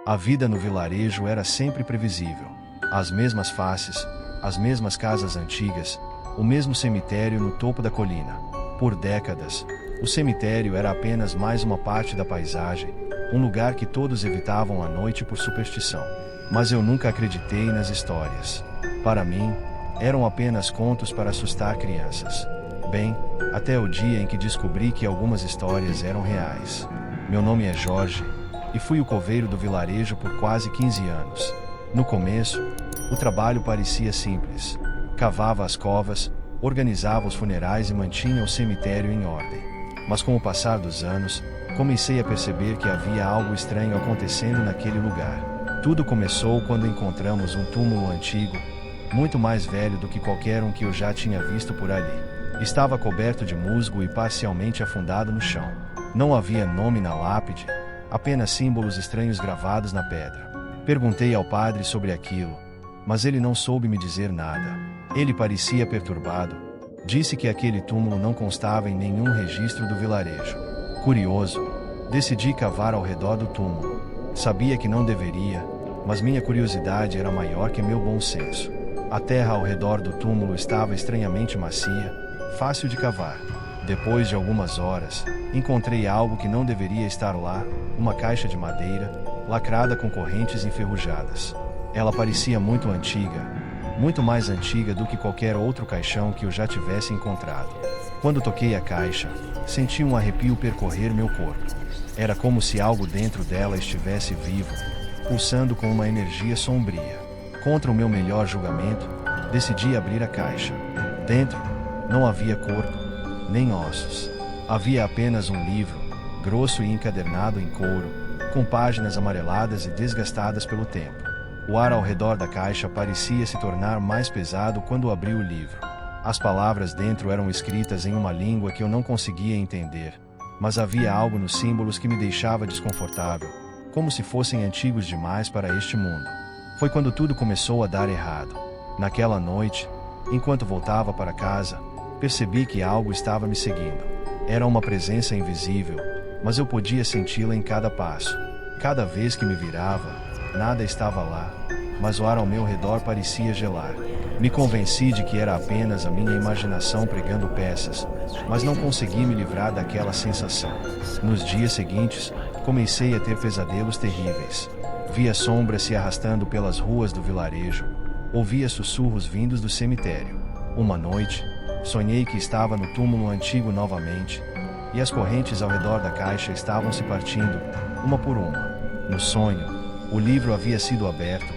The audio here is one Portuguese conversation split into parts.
A vida no vilarejo era sempre previsível. As mesmas faces, as mesmas casas antigas, o mesmo cemitério no topo da colina. Por décadas, o cemitério era apenas mais uma parte da paisagem, um lugar que todos evitavam à noite por superstição. Mas eu nunca acreditei nas histórias. Para mim, eram apenas contos para assustar crianças. Bem, até o dia em que descobri que algumas histórias eram reais. Meu nome é Jorge, e fui o coveiro do vilarejo por quase 15 anos. No começo, o trabalho parecia simples. Cavava as covas, organizava os funerais e mantinha o cemitério em ordem. Mas com o passar dos anos, comecei a perceber que havia algo estranho acontecendo naquele lugar. Tudo começou quando encontramos um túmulo antigo, muito mais velho do que qualquer um que eu já tinha visto por ali. Estava coberto de musgo e parcialmente afundado no chão. Não havia nome na lápide, apenas símbolos estranhos gravados na pedra. Perguntei ao padre sobre aquilo, mas ele não soube me dizer nada. Ele parecia perturbado. Disse que aquele túmulo não constava em nenhum registro do vilarejo. Curioso, decidi cavar ao redor do túmulo. Sabia que não deveria, mas minha curiosidade era maior que meu bom senso. A terra ao redor do túmulo estava estranhamente macia, fácil de cavar. Depois de algumas horas, encontrei algo que não deveria estar lá, uma caixa de madeira, lacrada com correntes enferrujadas. Ela parecia muito antiga, muito mais antiga do que qualquer outro caixão que eu já tivesse encontrado. Quando toquei a caixa, senti um arrepio percorrer meu corpo. Era como se algo dentro dela estivesse vivo, pulsando com uma energia sombria. Contra o meu melhor julgamento, decidi abrir a caixa. Dentro, não havia corpo, nem ossos. Havia apenas um livro, grosso e encadernado em couro, com páginas amareladas e desgastadas pelo tempo. O ar ao redor da caixa parecia se tornar mais pesado quando abri o livro. As palavras dentro eram escritas em uma língua que eu não conseguia entender, mas havia algo nos símbolos que me deixava desconfortável, como se fossem antigos demais para este mundo. Foi quando tudo começou a dar errado. Naquela noite, enquanto voltava para casa, percebi que algo estava me seguindo. Era uma presença invisível, mas eu podia senti-la em cada passo. Cada vez que me virava, nada estava lá, mas o ar ao meu redor parecia gelar. Me convenci de que era apenas a minha imaginação pregando peças, mas não consegui me livrar daquela sensação. Nos dias seguintes, comecei a ter pesadelos terríveis. Via sombras se arrastando pelas ruas do vilarejo. Ouvia sussurros vindos do cemitério. Uma noite, sonhei que estava no túmulo antigo novamente, e as correntes ao redor da caixa estavam se partindo, uma por uma. No sonho, o livro havia sido aberto,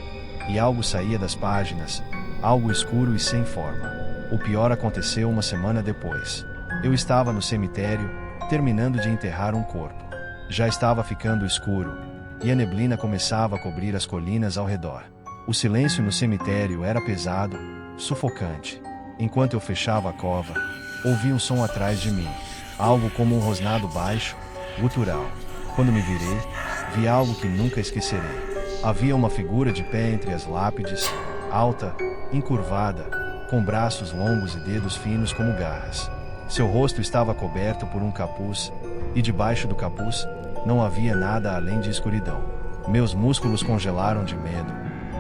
e algo saía das páginas, algo escuro e sem forma. O pior aconteceu uma semana depois. Eu estava no cemitério, terminando de enterrar um corpo. Já estava ficando escuro, e a neblina começava a cobrir as colinas ao redor. O silêncio no cemitério era pesado, sufocante. Enquanto eu fechava a cova, ouvi um som atrás de mim. Algo como um rosnado baixo, gutural. Quando me virei, vi algo que nunca esquecerei. Havia uma figura de pé entre as lápides, alta, encurvada, com braços longos e dedos finos como garras. Seu rosto estava coberto por um capuz, e debaixo do capuz, não havia nada além de escuridão. Meus músculos congelaram de medo,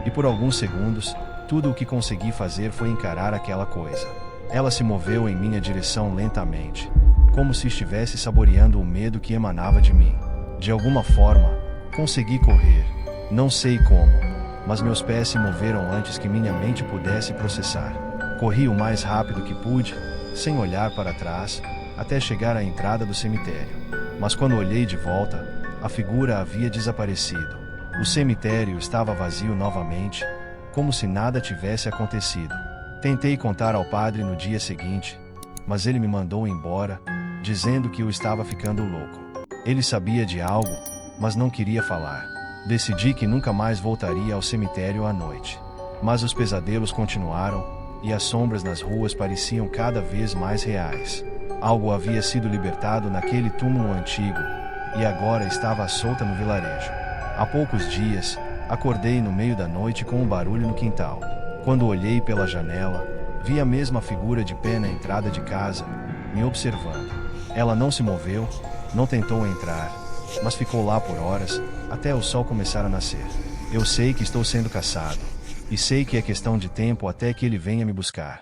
e por alguns segundos, tudo o que consegui fazer foi encarar aquela coisa. Ela se moveu em minha direção lentamente, como se estivesse saboreando o medo que emanava de mim. De alguma forma, consegui correr. Não sei como, mas meus pés se moveram antes que minha mente pudesse processar. Corri o mais rápido que pude, sem olhar para trás, até chegar à entrada do cemitério. Mas quando olhei de volta, a figura havia desaparecido. O cemitério estava vazio novamente, como se nada tivesse acontecido. Tentei contar ao padre no dia seguinte, mas ele me mandou embora, dizendo que eu estava ficando louco. Ele sabia de algo, mas não queria falar. Decidi que nunca mais voltaria ao cemitério à noite. Mas os pesadelos continuaram, e as sombras nas ruas pareciam cada vez mais reais. Algo havia sido libertado naquele túmulo antigo, e agora estava solta no vilarejo. Há poucos dias, acordei no meio da noite com um barulho no quintal. Quando olhei pela janela, vi a mesma figura de pé na entrada de casa, me observando. Ela não se moveu, não tentou entrar, mas ficou lá por horas, até o sol começar a nascer. Eu sei que estou sendo caçado. E sei que é questão de tempo até que ele venha me buscar.